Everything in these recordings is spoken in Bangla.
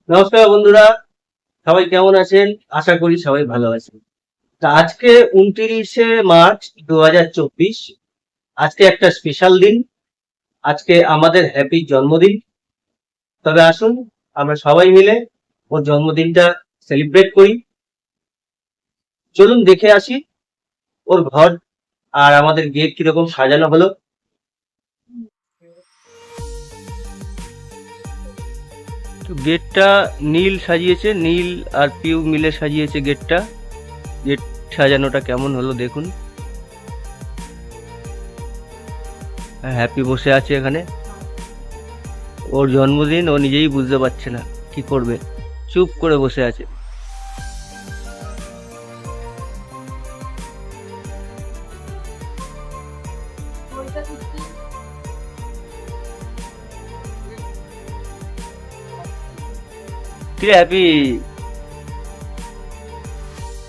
নমস্কার বন্ধুরা, সবাই কেমন আছেন? আশা করি সবাই ভালো আছেন। তা আজকে 29শে মার্চ 2024। আজকে একটা স্পেশাল দিন। আজকে আমাদের হ্যাপির জন্মদিন। তবে আসুন আমরা সবাই মিলে ওর জন্মদিনটা সেলিব্রেট করি। চলুন দেখে আসি ওর ঘর আর আমাদের গেট কিরকম সাজানো হলো। তো গেটটা নীল সাজিয়েছে, নীল আর পিউ মিলে সাজিয়েছে গেটটা। গেট সাজানোটা কেমন হলো দেখুন। হ্যাপি বসে আছে এখানে। ওর জন্মদিন, ও নিজেই বুঝতে পারছে না কি করবে, চুপ করে বসে আছে। কিরে হ্যাপি,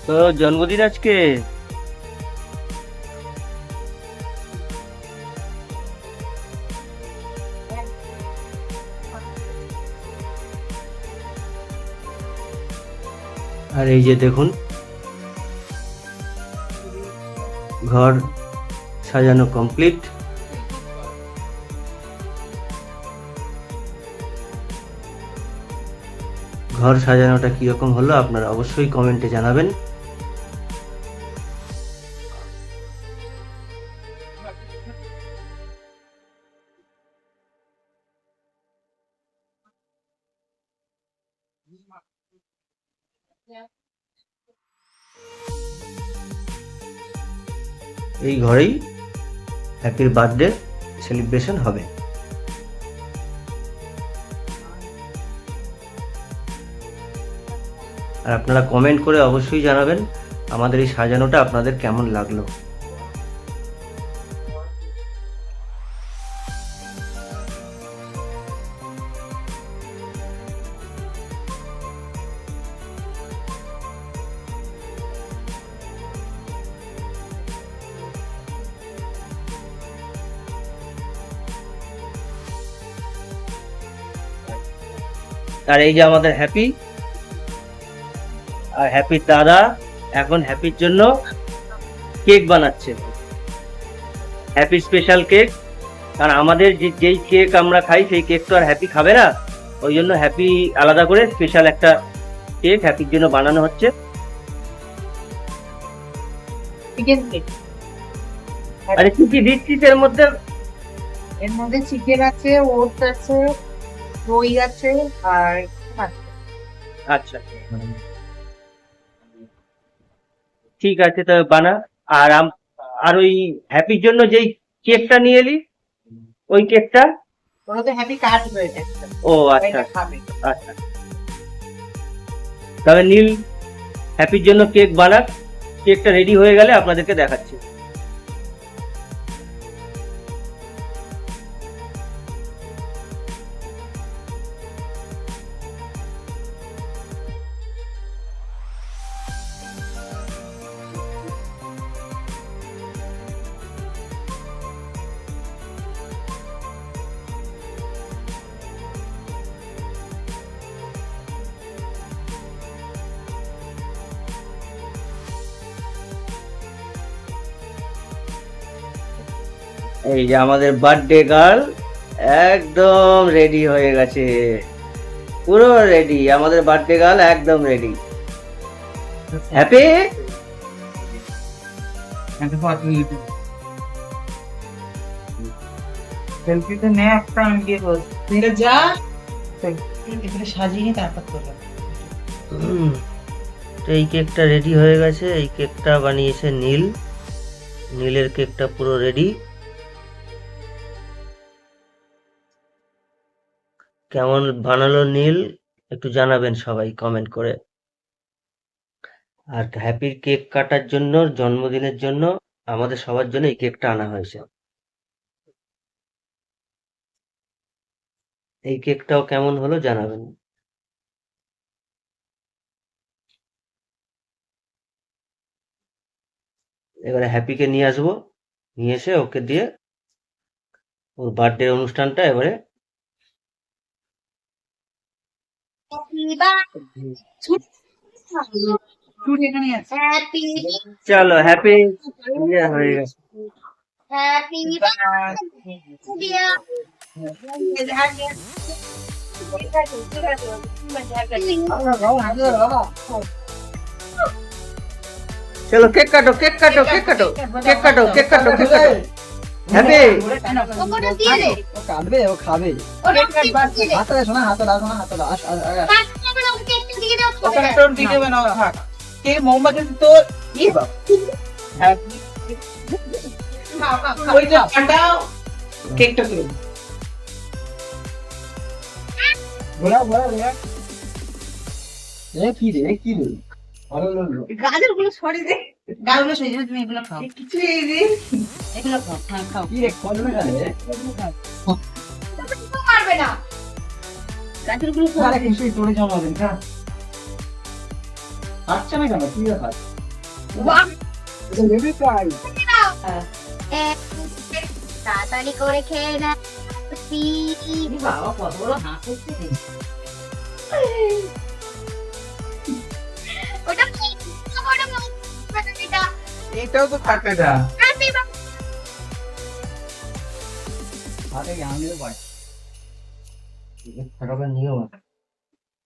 তোর জন্মদিন আজকে? আর এই যে দেখুন, ঘর সাজানো কমপ্লিট। ঘর সাজানোটা কিরকম হলো আপনারা অবশ্যই কমেন্টে জানাবেন। এই ঘরেই হ্যাপির বার্থডে সেলিব্রেশন হবে। আর আপনারা কমেন্ট করে অবশ্যই জানাবেন আমাদের এই সাজানোটা আপনাদের কেমন লাগলো। আর এই যে আমাদের হ্যাপি আর হ্যাপির দাদা এখন হ্যাপির জন্য কেক বানাচ্ছে। Happy special cake. কারণ আমাদের যেই কেক আমরা খাই সেই কেক তো আর হ্যাপি খাবে না, ওই জন্য হ্যাপি আলাদা করে স্পেশাল একটা কেক হ্যাপির জন্য বানানো হচ্ছে। Chicken cake. আরে কি কি দিচ্ছিস এর মধ্যে? এর মধ্যে চিকেন আছে, ওটস আছে, দই আছে আর আছে। আচ্ছা ঠিক আছে, তবে বানা। আর আর ওই হ্যাপির জন্য যেই কেকটা নিয়ে এলি, ওই কেকটা। ওরা তো হ্যাপি কাটবে এটা। ও আচ্ছা এটা খাবে। আচ্ছা, তবে নীল হ্যাপির জন্য কেক বানাক। কেকটা রেডি হয়ে গেলে আপনাদেরকে দেখাচ্ছি। এই যে আমাদের বার্থডে গার্ল একদম রেডি হয়ে গেছে, পুরো রেডি। আমাদের বার্থডে গার্ল একদম রেডি। হ্যাপি সেলফিতে নে একটা, আমি দিয়ে বলছি তুই যা এখানে সাজিয়ে নি তারপর তোলা। তো এই কেকটা রেডি হয়ে গেছে। এই কেকটা বানিয়েছে নীল। নীলের কেকটা পুরো রেডি। কেমন বানালো নীল একটু জানাবেন সবাই কমেন্ট করে। আর হ্যাপির কেক কাটার জন্য, জন্মদিনের জন্য আমাদের সবার জন্য এই কেকটা আনা হয়েছে। এই কেকটাও কেমন হলো জানাবেন। এবারে হ্যাপিকে নিয়ে আসবো, নিয়ে এসে ওকে দিয়ে ওর বার্থডে অনুষ্ঠানটা এবারে চুড়ি এখানে আছে। চলো হ্যাপি হয়ে গেছে। চলো কেক কাটো কেক কাটো কেক কাটো কেক কাটো কেক কাটো কেক কাটো হ্যাপি ও কাটবে ও খাবে হাতে দাও শোনা হাতে দাও শোনা হাতে দাও ওখানে তোর ভিডিও বানাও থাক কে মোমবাতি তো ই ওই যে কাটাও কেকটা তুলো ঘোরা ঘোরা ঘোরা কি রে ভালো লাগলো গাজর গুলো সরি দে গাজর সরি দে তুমি এগুলো খাও কিছু এই রে এগুলো খাও হ্যাঁ খাও কি রে কলমে গালে পারবে না গাজর গুলো খাও আরে কিছু তোরে জমা দেন খা আচ্ছা না কেন কি ব্যাপার বাহ বেবি ফ্রাই তাড়াতাড়ি করে খেয়ে না বাবা কত বড় হাত হচ্ছে রে ওটা কি বড় এটা এটাও তো থাকে না হ্যাপি আরে আমিও ভাই খারাপের নিয়ম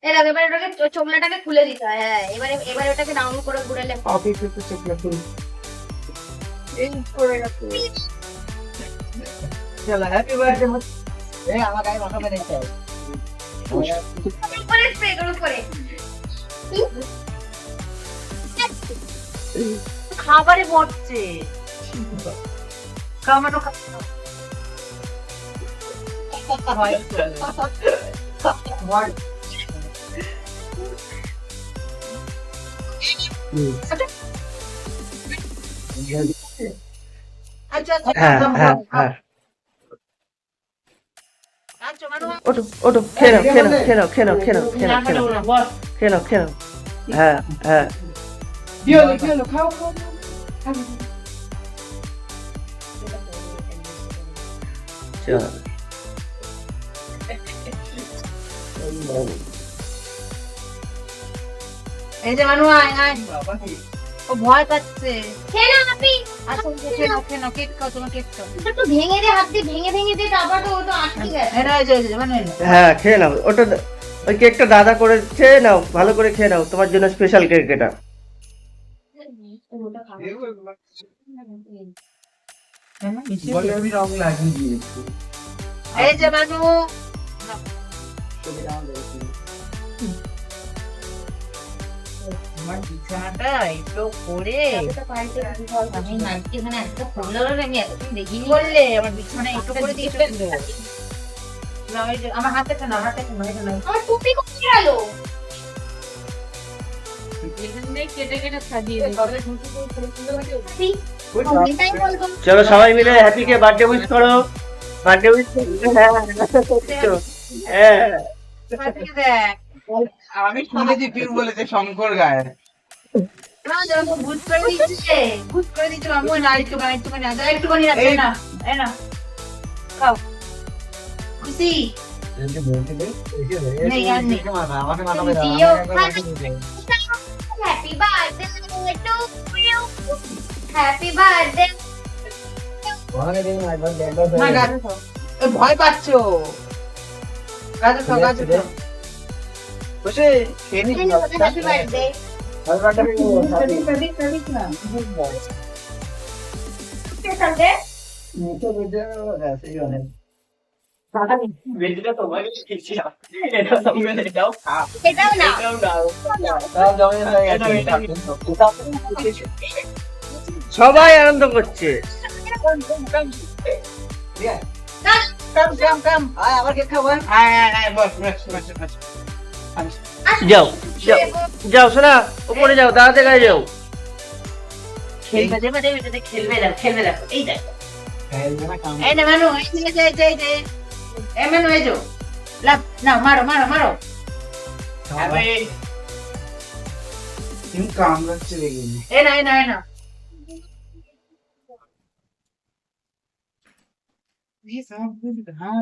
এর এবারে ওটাকে চোমলাটাকে খুলে দিতে হয় হ্যাঁ এবারে ওটাকে ডাউন করে ঘুরালে কপি পেতে চেকলা করুন এই করে গেছে চলো হ্যাপি বার্থডে এ আমার গায়ে মাখাবে না চাই করে স্প্রে করো করে খাবারে পড়ছে টমেটো আচ্ছা হ্যাঁ হ্যাঁ হ্যাঁ আচ্ছা মানু ওঠো ওঠো খেয়ে নাও খেয়ে নাও খেয়ে নাও খেয়ে নাও খেয়ে নাও খেয়ে নাও খেয়ে নাও বস খেয়ে নাও খেয়ে নাও হ্যাঁ হ্যাঁ দিও খাও চলো এই যে মানু আয় আয় বাবা কি ও ভয় পাচ্ছে খেয়ে না আপনি আচ্ছা খেয়ে নাও কেক খাও তোমার কেক খাও একটু ভেঙে দে হাত দিয়ে ভেঙে দে তারপর তো ও তো আটকে গেছে এরা এই যে মানে হ্যাঁ খেয়ে নাও ওটা ওই কেকটা দাদা করেছে নাও ভালো করে খেয়ে নাও তোমার জন্য স্পেশাল কেক এটা বলে আমি রং লাগিয়ে দিয়েছি এই যে মানু আমার বিছানাটা একটু করে আমি নাইটি এখানে একটা ফুল আমি এতক্ষণ দেখিনি বললে আমার বিছানা একটু করে দিয়ে না ওই যে আমার হাতে না হাতে না আমার টুপি কোথায় গেল কেটে কেটে সাজিয়ে এটাই বলবো চলো সবাই মিলে হ্যাপি কে বার্থডে উইশ করো বার্থডে উইশ হ্যাঁ দেখ আমি শুনেছি ফির বলেছে শঙ্কর গায়ে ভূত করে দিচ্ছে ভূত করে দিচ্ছে আমি না একটুখানি রাখছে না এই না খাও খুশি নেই, আর নেই। আমাকে মানাবে না দিও। আমাকে happy birthday to you happy birthday দিন একবার না গাজর খাও এ ভয় পাচ্ছো গাজর খাও বসে খেয়ে নি হ্যাপি বার্থডে স্পেশাল ডে এটাও না সবাই আনন্দ করছে আবার কে খাবো যাও যাও যাও শোনা উপরে যাও দাঁড়াতে গায়ে যাও খেলবে দেখো এই দেখ এই না মানু এই মানু এই যো লাভ না মারো কামড়াচ্ছে দেখি এই না ये सब हाँ